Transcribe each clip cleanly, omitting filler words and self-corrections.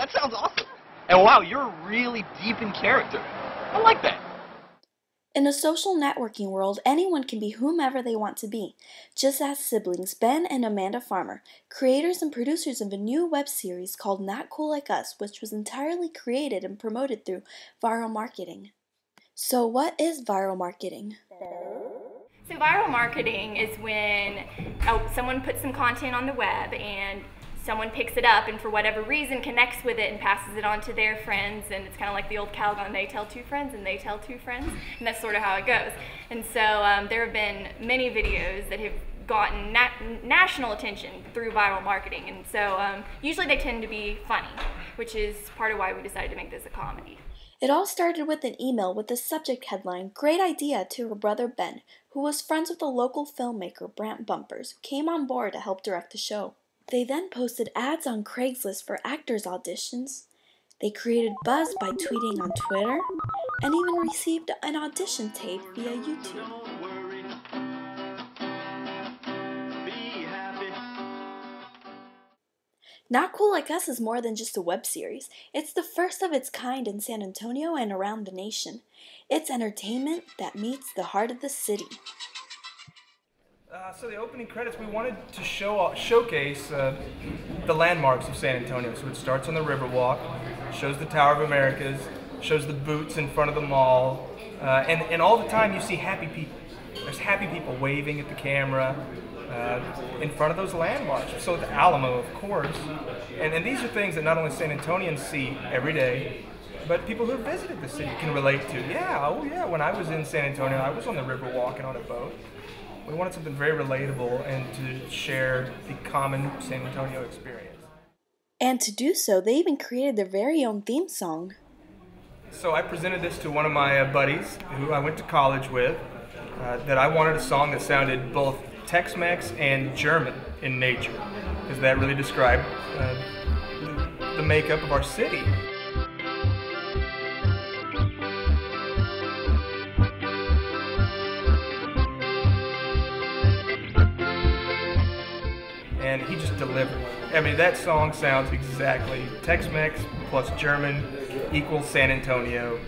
That sounds awesome. And wow, you're really deep in character. I like that. In a social networking world, anyone can be whomever they want to be. Just as siblings Ben and Amanda Farmer, creators and producers of a new web series called Not Cool Like Us, which was entirely created and promoted through viral marketing. So what is viral marketing? So viral marketing is when someone puts some content on the web and someone picks it up and for whatever reason connects with it and passes it on to their friends, and it's kind of like the old Calgon, they tell two friends and they tell two friends, and that's sort of how it goes. And so there have been many videos that have gotten national attention through viral marketing, and so usually they tend to be funny, which is part of why we decided to make this a comedy. It all started with an email with the subject headline, "Great Idea," to her brother Ben, who was friends with a local filmmaker, Brant Bumpers, who came on board to help direct the show. They then posted ads on Craigslist for actors' auditions. They created buzz by tweeting on Twitter, and even received an audition tape via YouTube. Not Cool Like Us is more than just a web series. It's the first of its kind in San Antonio and around the nation. It's entertainment that meets the heart of the city. So the opening credits, we wanted to showcase the landmarks of San Antonio. So it starts on the Riverwalk, shows the Tower of Americas, shows the boots in front of the mall, and all the time you see happy people. There's happy people waving at the camera in front of those landmarks. So the Alamo, of course, and these are things that not only San Antonians see every day, but people who visited the city can relate to. Yeah, oh yeah, when I was in San Antonio, I was on the Riverwalk and on a boat. We wanted something very relatable and to share the common San Antonio experience. And to do so, they even created their very own theme song. So I presented this to one of my buddies who I went to college with, that I wanted a song that sounded both Tex-Mex and German in nature, because that really described the makeup of our city. And he just delivered. I mean, that song sounds exactly Tex-Mex plus German equals San Antonio.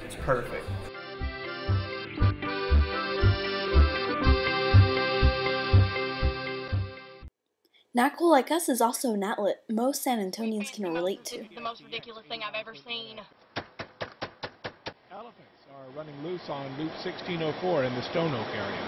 It's perfect. Not Cool Like Us is also an outlet most San Antonians can relate to. The most ridiculous thing I've ever seen. Elephants are running loose on Loop 1604 in the Stone Oak area.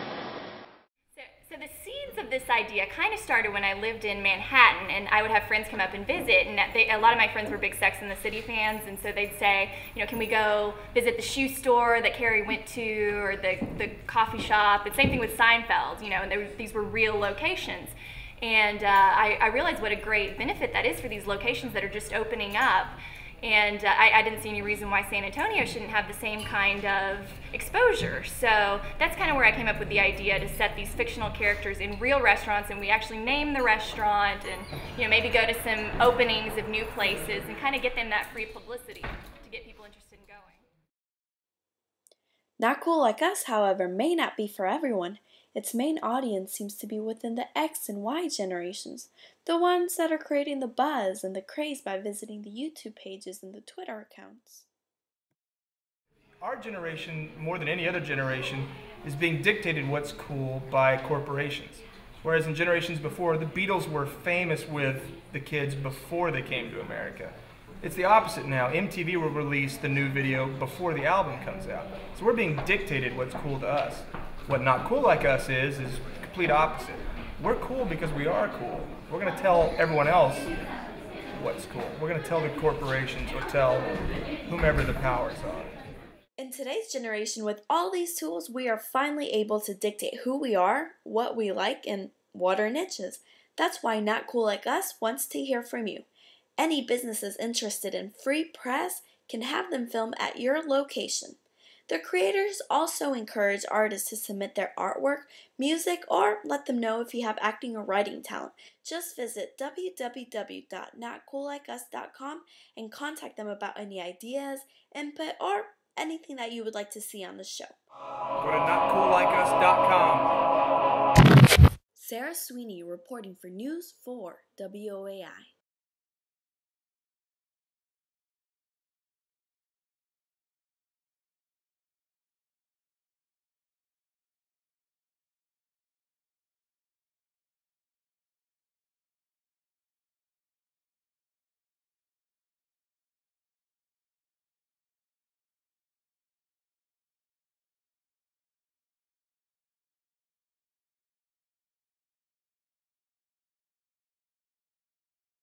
So the seeds of this idea kind of started when I lived in Manhattan, and I would have friends come up and visit, and a lot of my friends were big Sex and the City fans, and so they'd say, you know, can we go visit the shoe store that Carrie went to, or the coffee shop? And same thing with Seinfeld, you know, and these were real locations. And I realized what a great benefit that is for these locations that are just opening up. And I didn't see any reason why San Antonio shouldn't have the same kind of exposure. So that's kind of where I came up with the idea to set these fictional characters in real restaurants, and we actually name the restaurant, and you know, maybe go to some openings of new places and kind of get them that free publicity to get people interested in going. Not Cool Like Us, however, may not be for everyone. Its main audience seems to be within the X and Y generations, the ones that are creating the buzz and the craze by visiting the YouTube pages and the Twitter accounts. Our generation, more than any other generation, is being dictated what's cool by corporations. Whereas in generations before, the Beatles were famous with the kids before they came to America. It's the opposite now. MTV will release the new video before the album comes out. So we're being dictated what's cool to us. What Not Cool Like Us is complete opposite. We're cool because we are cool. We're going to tell everyone else what's cool. We're going to tell the corporations or tell whomever the powers are. In today's generation, with all these tools, we are finally able to dictate who we are, what we like, and what our niche is. That's why Not Cool Like Us wants to hear from you. Any businesses interested in free press can have them film at your location. The creators also encourage artists to submit their artwork, music, or let them know if you have acting or writing talent. Just visit www.notcoollikeus.com and contact them about any ideas, input, or anything that you would like to see on the show. Go to notcoollikeus.com. Sarah Sweeney reporting for News 4 WOAI.